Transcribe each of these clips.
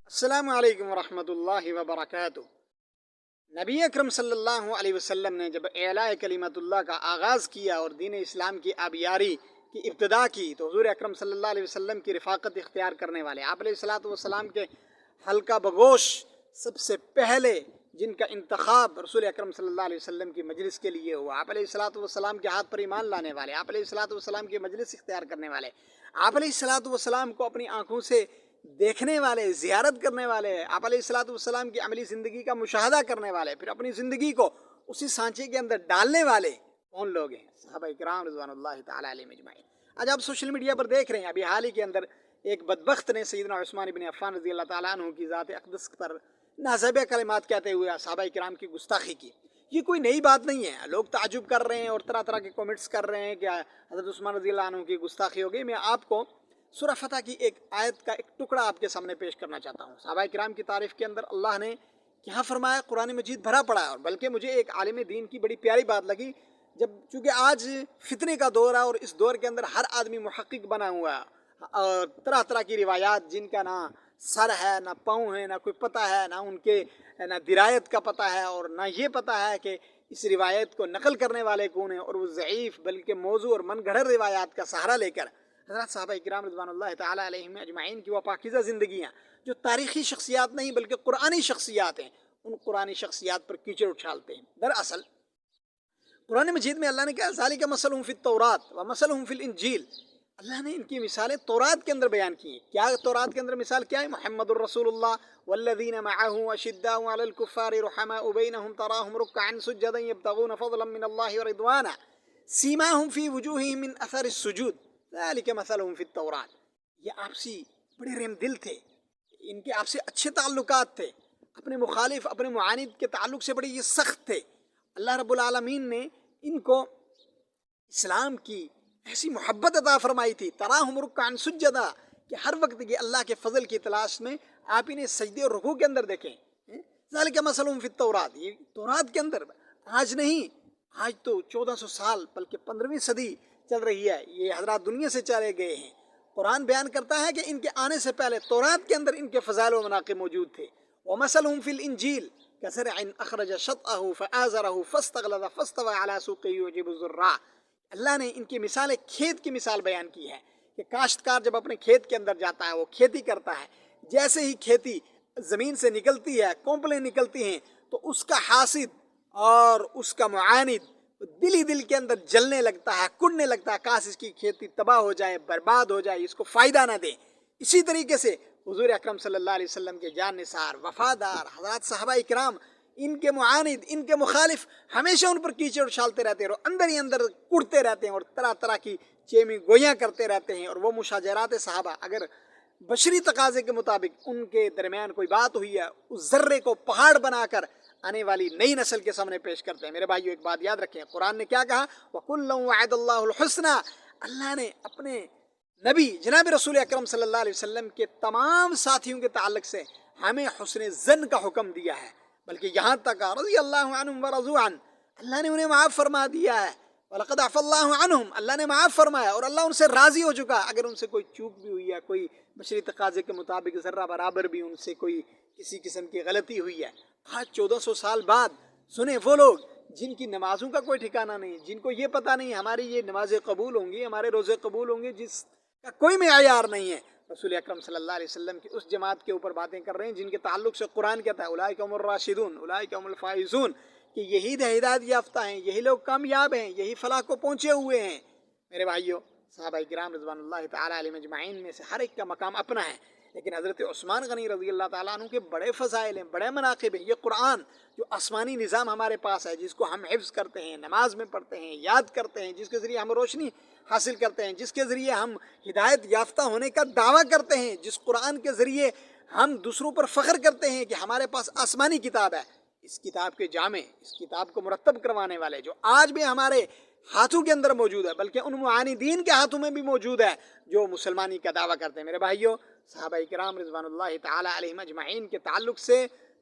अस्सलामु अलैकुम वरहमतुल्लाहि वबरकातुह। नबी अकरम सल्लल्लाहु अलैहि वसल्लम ने जब एला कलिमतुल्लाह का आगाज़ किया और दीन इस्लाम की आबियारी की इब्तिदा की तो हुज़ूर अकरम सल्लल्लाहु अलैहि वसल्लम की रफ़ाक़त इख्तियार करने वाले आप अलैहिस्सलातु वस्सलाम के हल्का बगोश सबसे पहले जिनका इंतखाब रसूल अकरम सल्लल्लाहु अलैहि वसल्लम की मजलिस के लिए हुआ, आप अलैहिस्सलातु वस्सलाम के हाथ पर ईमान लाने वाले, आप अलैहिस्सलातु वस्सलाम की मजलिस इख्तियार करने वाले, आप अलैहिस्सलातु वस्सलाम को अपनी आँखों से देखने वाले, ज़ियारत करने वाले, आप अलैहिस्सलातु वस्सलाम की अमली ज़िंदगी का मुशाहदा करने वाले, फिर अपनी ज़िंदगी को उसी सांचे के अंदर डालने वाले कौन लोग हैं? सहाबा इकराम रिज़वानुल्लाहि तआला अलैहिम अजमाइन। आज आप सोशल मीडिया पर देख रहे हैं, अभी हाल ही के अंदर एक बदबख्त ने सैयदना उस्मान इब्न अफ़्फ़ान रज़ी अल्लाह तआला अन्हु की ज़ात अक़दस पर नाज़िब कलिमात कहते हुए सहाबा इकराम की गुस्ताखी की। ये कोई नई बात नहीं है, लोग ताज्जुब कर रहे हैं और तरह तरह के कमेंट्स कर रहे हैं कि हज़रत उस्मान रज़ी अल्लाह अन्हु की गुस्ताखी हो गई। मैं आपको सूरह फतह की एक आयत का एक टुकड़ा आपके सामने पेश करना चाहता हूँ। सहाबा किराम की तारीफ़ के अंदर अल्लाह ने क्या फरमाया, कुरान मजीद भरा पड़ा है। और बल्कि मुझे एक आलिम दीन की बड़ी प्यारी बात लगी, जब चूँकि आज फितने का दौर है और इस दौर के अंदर हर आदमी मुहक्किक बना हुआ है और तरह तरह की रिवायात जिनका ना सर है ना पाँव है ना कोई पता है ना उनके ना दिरायत का पता है और ना ये पता है कि इस रिवायत को नकल करने वाले कौन है, और वो ज़ईफ़ बल्कि मौजू और मन गढ़ रिवायात का सहारा लेकर हज़रत साहबा इकराम रिज़वानुल्लाहि तआला अलैहिम अजमाइन की वो पाकीज़ा ज़िंदगियाँ जो तारीख़ी शख्सियात नहीं बल्कि कुरानी शख्सियात हैं, उन कुरानी शख्सियात पर कीचड़ उछालते हैं। दरअसल कुरान मजीद में अल्लाह ने कहा ज़ालिका मसलुहुम फ़ित तौरात व मसलुहुम फ़िल इंजील। अल्लाह ने इनकी मिसालें तौरात के अंदर बयान की हैं। क्या तौरात के अंदर मिसाल क्या है? मुहम्मदुर रसूलुल्लाह वल्लज़ीना मअहु अशिद्दाउ अलल कुफ़्फ़ारि रुहमाउ बैनहुम तराहुम रुक्कअन सुज्जदन यब्तगून फ़ज़लन मिनल्लाहि व रिज़वाना सीमाहुम फ़ी वुजूहिहिम मिन अथरिस सुजूद ज़ालिका मसलुहुम फ़ित तौरात। ये आपसी बड़े रहमदिल थे, इनके आपसे अच्छे ताल्लुकात थे, अपने मुखालिफ अपने मुआनिद के ताल्लुक से बड़े ये सख्त थे। अल्लाह रब्बुल आलमीन ने इनको इस्लाम की ऐसी मोहब्बत अता फरमाई थी, तराहुम रुक्कअन सुज्जदा, कि हर वक्त ये अल्लाह के फ़ज़ल की तलाश में आप इन्हें सजदे और रुकू के अंदर देखें। ज़ालिका मसलुहुम फ़ित तौरात, ये तौरात के अंदर आज नहीं, आज तो 1400 साल बल्कि 15वीं सदी चल रही है, ये हज़रात दुनिया से चले गए हैं। कुरान बयान करता है कि इनके आने से पहले तौरात के अंदर इनके फ़ज़ाइल व मनाक़िब मौजूद थे। व मसलुहुम फ़िल इंजील कसरअन अख़रज शतअहु फ़आज़रहु फ़स्तग़लज़ फ़स्तवा अला सूक़िही युजिबु ज़ुर्राअ। अल्लाह ने इनकी मिसाल खेत की मिसाल बयान की है कि काश्तकार जब अपने खेत के अंदर जाता है, वो खेती करता है, जैसे ही खेती ज़मीन से निकलती है, कोंपलें निकलती हैं, तो उसका हासिद और उसका मुआनिद दिल ही दिल के अंदर जलने लगता है, कुड़ने लगता है, काश इसकी खेती तबाह हो जाए, बर्बाद हो जाए, इसको फ़ायदा ना दे। इसी तरीके से हुज़ूर अकरम सल्लल्लाहु अलैहि वसल्लम के जान निसार वफ़ादार हज़रत सहाबा इकराम इनके मुआनिद इनके मुखालिफ हमेशा उन पर कीचड़ उछालते रहते हैं और अंदर ही अंदर कुड़ते रहते हैं और तरह तरह की चेमी गोयाँ करते रहते हैं। और वो मुशाजरात सहाबा अगर बशरी तकाज़े के मुताबिक उनके दरमियान कोई बात हुई है, उस ज़र्रे को पहाड़ बनाकर आने वाली नई नस्ल के सामने पेश करते हैं। मेरे भाइयों, एक बात याद रखें, कुरान ने क्या कहा? वकुल्लुम वअदल्लाहुल हुस्ना। अल्लाह ने अपने नबी जनाब रसूल अकरम सल्लल्लाहु अलैहि वसल्लम के तमाम साथियों के ताल्लुक से हमें हुस्न ज़न का हुक्म दिया है, बल्कि यहाँ तक रज़ी अल्लाहु अन्हुम व रज़ू अन, अल्लाह ने उन्हें माफ़ फरमा दिया है। वलक़द अफ़ल्लाहु अन्हुम, अल्लाह ने माफ़ फरमाया और अल्लाह उनसे राज़ी हो चुका। अगर उनसे कोई चूक भी हुई है, कोई बशरी तकाज़े के मुताबिक ज़र्रा बराबर भी उनसे कोई किसी किस्म की गलती हुई है, आज 1400 साल बाद सुने वो लोग जिनकी नमाज़ों का कोई ठिकाना नहीं, जिनको ये पता नहीं हमारी ये नमाज़ें कबूल होंगी, हमारे रोज़े कबूल होंगे, जिसका कोई मेयार नहीं है, रसूल अकरम सल्लल्लाहु अलैहि वसल्लम की उस जमात के ऊपर बातें कर रहे हैं जिनके ताल्लुक से कुरान कहता है उलाइका हुमुर राशिदून उलाइका हुमुल फाइज़ून, कि यही हिदायत याफ्ता हैं, यही लोग कामयाब हैं, यही फलाह को पहुँचे हुए हैं। मेरे भाइयों, सहाबा किराम रिज़वानुल्लाहि तआला अलैहिम अजमाइन में से हर एक का मकाम अपना है, लेकिन हज़रत उस्मान गनी रज़ी अल्लाह तआला अन्हु के बड़े फ़ज़ाइल हैं, बड़े मनाक़िब हैं। ये कुरान जो आसमानी निज़ाम हमारे पास है, जिसको हम हिफ्ज़ करते हैं, नमाज में पढ़ते हैं, याद करते हैं, जिसके ज़रिए हम रोशनी हासिल करते हैं, जिसके ज़रिए हम हिदायत याफ्ता होने का दावा करते हैं, जिस कुरान के ज़रिए हम दूसरों पर फ़ख्र करते हैं कि हमारे पास आसमानी किताब है, इस किताब के जामे, इस किताब को मुरत्तब करवाने वाले जो आज भी हमारे हाथों के अंदर मौजूद है, बल्कि उन मुआनिदीन के हाथों में भी मौजूद है जो मुसलमानी का दावा करते हैं। मेरे भाइयों, सहाबा किराम रिज़वानुल्लाहि तआला अलैहिम अजमाइन के ताल्लुक से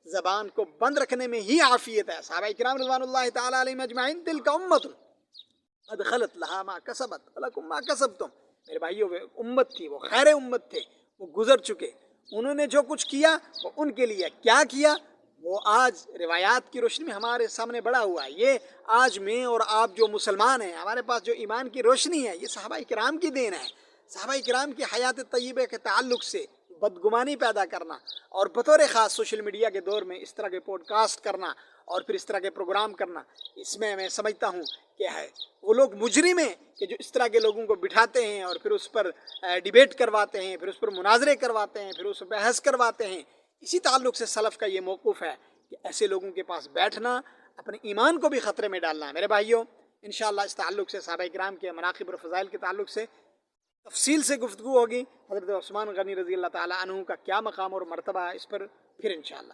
ज़बान को बंद रखने में ही आफ़ियत है। सहाबा किराम रिज़वानुल्लाहि तआला अलैहिम अजमाइन तिल्का उम्मतुन क़द खलत लहा मा कसबत व लकुम मा कसबतुम। मेरे भाइयों, वे उम्मत थी, वो खैर उम्मत थे, वो गुजर चुके, انہوں نے جو کچھ کیا وہ ان کے لیے کیا کیا، وہ آج روایات کی روشنی میں ہمارے سامنے بڑا ہوا ہے۔ یہ آج میں اور آپ جو مسلمان ہیں، ہمارے پاس جو ایمان کی روشنی ہے، یہ صحابہ کرام کی دین ہے۔ صحابہ کرام کی حیات طیبہ کے تعلق سے بدگمانی پیدا کرنا اور بطور خاص سوشل میڈیا کے دور میں اس طرح کے پوڈ کاسٹ کرنا اور پھر اس طرح کے پروگرام کرنا، اس میں سمجھتا ہوں کہ ہے وہ لوگ مجرم ہیں کہ جو اس طرح کے لوگوں کو بٹھاتے ہیں اور پھر اس پر ڈیبیٹ کرواتے ہیں، پھر اس پر مناظرے کرواتے ہیں، پھر اس پر بحث کرواتے ہیں۔ اسی تعلق سے سلف کا یہ موقف ہے کہ ایسے لوگوں کے پاس بیٹھنا اپنے ایمان کو بھی خطرے میں ڈالنا ہے۔ میرے بھائیوں، انشاءاللہ اس تعلق سے صحابہ کرام کے مناقب اور فضائل کے تعلق سے تفصیل سے گفتگو ہوگی۔ حضرت عثمان غنی رضی اللہ تعالیٰ عنہ کا کیا مقام اور مرتبہ ہے، اس پر پھر انشاءاللہ۔